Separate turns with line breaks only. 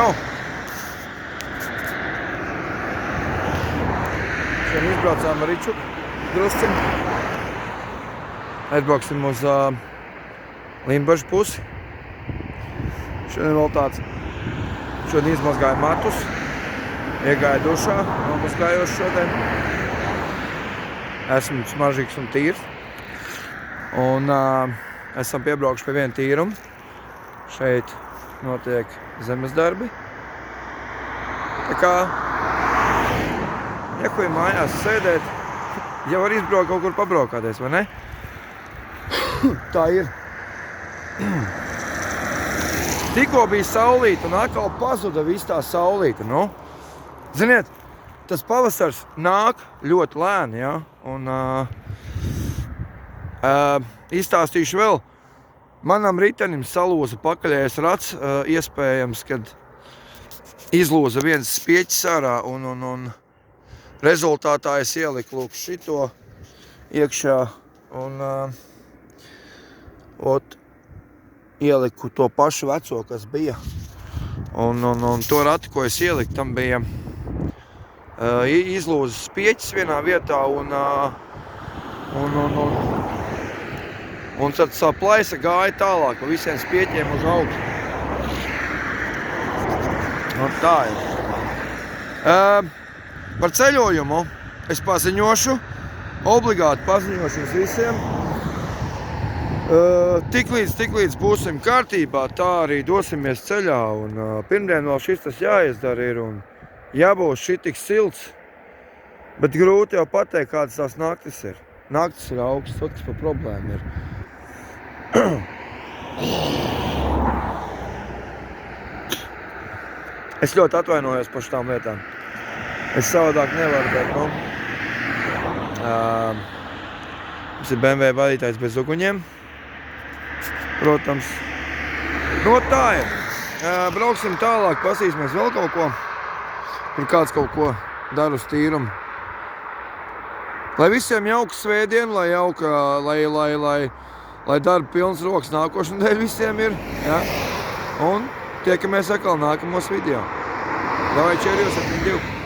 Čau! Šodien izbraucām ar Riču drusciņu. Aizbrauksim uz Limbažu pusi. Šodien vēl tāds. Šodien izmazgāju matus. Iegāju dušā, nomazgājos šodien. Esmu smaržīgs un tīrs. Un esam piebraukuši pie viena tīruma. Šeit notiek zemes darbi. Tā kā neko mājās sēdēt, ja var izbraukt kaut kur pabraukāties, vai ne? Tā ir. Tikko bija saulīte un atkal pazuda viss tā saulīte, nu. Ziniet, tas pavasars nāk ļoti lēni, ja? Un izstāstīšu vēl. Manam ritenim salūza pakaļējais rats, iespējams, kad izlūza viens spieķis ārā un rezultātā es ieliku lūk šito iekšā un ieliku to pašu veco, kas bija. Un to rati, ko es ieliku, tam bija izlūzas spieķis vienā vietā un tad tā plaisa gāja tālāk pa visiem spieķiem uz augšu. Un tā ir. Par ceļojumu es paziņošu, obligāti paziņošu uz visiem. Tiklīdz būsim kārtībā, tā arī dosimies ceļā. Un pirmdien vēl šis tas jāizdara ir un jābūs šitik silts. Bet grūti jau pateikt, kādas tās naktis ir. Naktis ir augsts, kas par problēmu ir. Es ļoti atvainojos par šitām lietām. Es savādāk nevaru, bet, mums ir BMW vadītājs bez uguņiem. Protams. Tā ir. Brauksim tālāk, pasīsimies vēl kaut ko. Kur kāds kaut ko dara uz tīrumu. Lai visiem jauka svētdiena, lai darba pilns rokas nākošu nedēļu visiem ir. Ja? Un tiekamies atkal nākamos video. Davai, čerjos, 72.